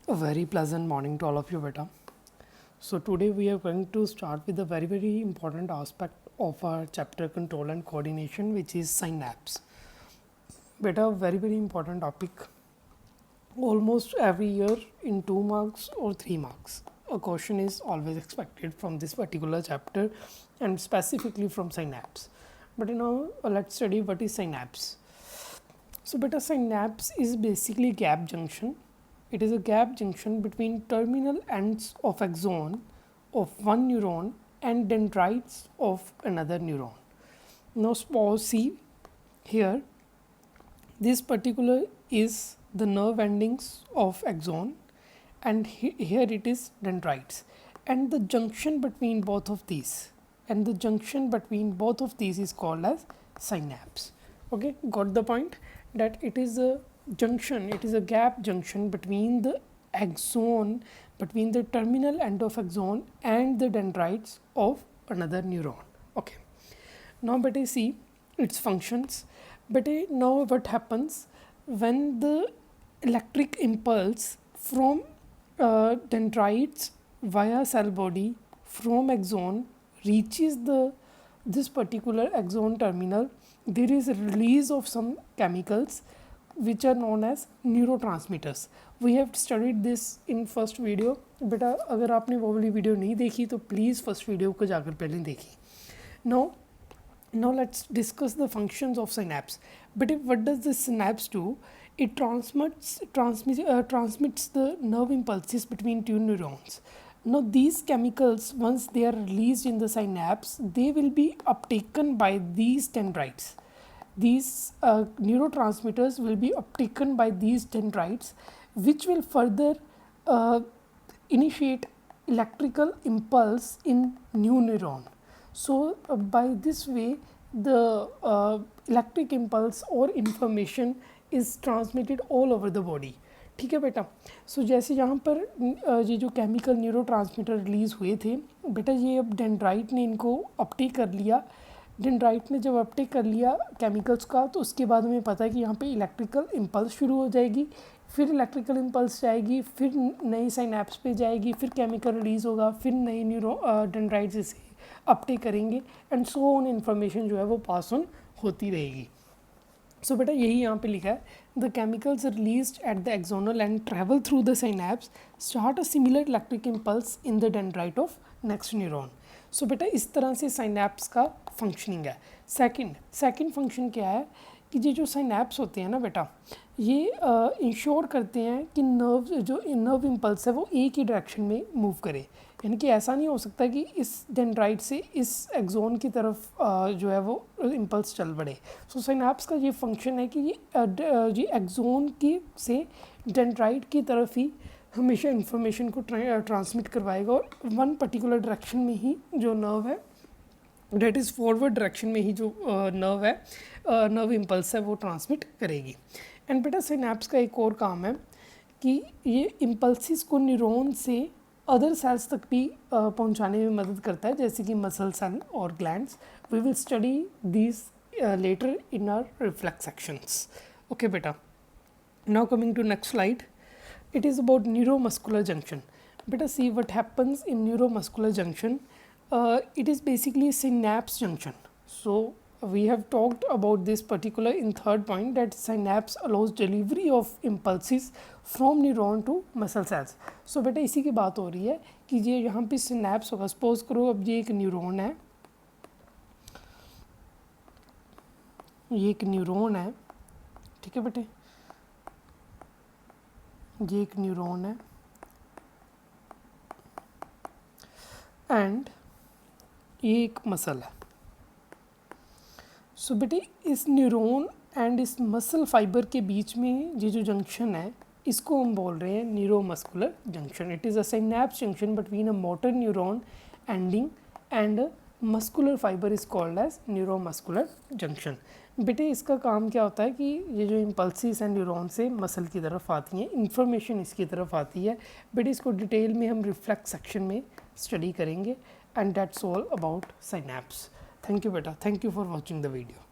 A very pleasant morning to all of you, beta. So today we are going to start with a very important aspect of our chapter control and coordination, which is synapse. Beta, very important topic. Almost every year in 2 marks or 3 marks, a question is always expected from this particular chapter and specifically from synapse. But let's study what is synapse. So beta, synapse is basically gap junction. It is a gap junction between terminal ends of axon of one neuron and dendrites of another neuron. Now suppose see here, this particular is the nerve endings of axon and here it is dendrites, and the junction between both of these is called as synapse. Okay, got the point? That it is a junction, it is a gap junction between the axon, between the terminal end of axon and the dendrites of another neuron. Okay, now but I see its functions. But now what happens when the electric impulse from dendrites via cell body from axon reaches this particular axon terminal, there is a release of some chemicals which are known as neurotransmitters. We have studied this in first video. बेटा अगर आपने वो वाली video नहीं देखी तो please first video को जाकर पहले देखिए. Now let's discuss the functions of synapse. But what does the synapse do? It transmits the nerve impulses between two neurons. Now these chemicals, once they are released in the synapse, they will be uptaken by these dendrites. These neurotransmitters will be uptaken by these dendrites, which will further initiate electrical impulse in new neuron. So by this way the electric impulse or information is transmitted all over the body. ठीक है बेटा. सो जैसे यहाँ पर ये जो chemical neurotransmitter release हुए थे बेटा, ये अब डेंड्राइट ने इनको अपटेक कर लिया. डेंड्राइट ने जब अपटेक कर लिया केमिकल्स का, तो उसके बाद हमें पता है कि यहाँ पे इलेक्ट्रिकल इम्पल्स शुरू हो जाएगी. फिर इलेक्ट्रिकल इम्पल्स जाएगी, फिर नई साइनेप्स पे जाएगी, फिर केमिकल रिलीज़ होगा, फिर नई डेंड्राइट्स इसे अपटेक करेंगे एंड सो ऑन इन्फॉर्मेशन जो है वो पास ऑन होती रहेगी. सो बेटा यही यहाँ पे लिखा है, the chemicals released at the axonal end travel through the synapse start a similar electric impulse in the dendrite of next neuron. So बेटा इस तरह से साइनेप्स का फंक्शनिंग है. सेकंड फंक्शन क्या है कि ये जो साइनेप्स होते हैं ना बेटा, ये इंश्योर करते हैं कि नर्व इम्पल्स है वो एक ही डायरेक्शन में मूव करे. यानी कि ऐसा नहीं हो सकता कि इस डेंड्राइट से इस एक्सोन की तरफ जो है वो इम्पल्स चल बढ़े. सो साइनेप्स का ये फंक्शन है कि ये एक्सोन की से डेंड्राइट की तरफ ही हमेशा इंफॉर्मेशन को ट्रांसमिट करवाएगा और वन पर्टिकुलर डायरेक्शन में ही जो नर्व है, डेट इज़ फॉरवर्ड डायरेक्शन में ही जो नर्व इम्पल्स है वो ट्रांसमिट करेगी. एंड बेटा सिनेप्स का एक और काम है कि ये इम्पल्सिस को न्यूरॉन से अदर सेल्स तक भी पहुंचाने में मदद करता है, जैसे कि मसल सेल और glands. We will study this later in our reflex sections. Okay बेटा, now coming to next slide. It is about neuromuscular junction. बेटा see what happens in neuromuscular junction. It is basically a synapse junction. So we have talked about this particular in third point, that synapse allows delivery of impulses from neuron to muscle cells. So बेटा इसी की बात हो रही है कि ये यहाँ पे synapse होगा. सपोज करो अब ये एक न्यूरॉन है, ये एक न्यूरॉन है, ठीक है बेटे, ये एक न्यूरॉन है एंड ये एक मसल है. सो बेटे इस न्यूरॉन एंड इस मसल फाइबर के बीच में ये जो जंक्शन है इसको हम बोल रहे हैं neuromuscular junction. It is a synapse junction between a motor neuron ending and a muscular fibre is called as neuromuscular junction. बेटे इसका काम क्या होता है कि ये जो इम्पल्सिस हैं न्यूरॉन से मसल की तरफ आती हैं, इंफॉर्मेशन इसकी तरफ आती है. बेटे इसको डिटेल में हम रिफ्लेक्स सेक्शन में स्टडी करेंगे. And that's all about synapse. Thank you beta. Thank you for watching the video.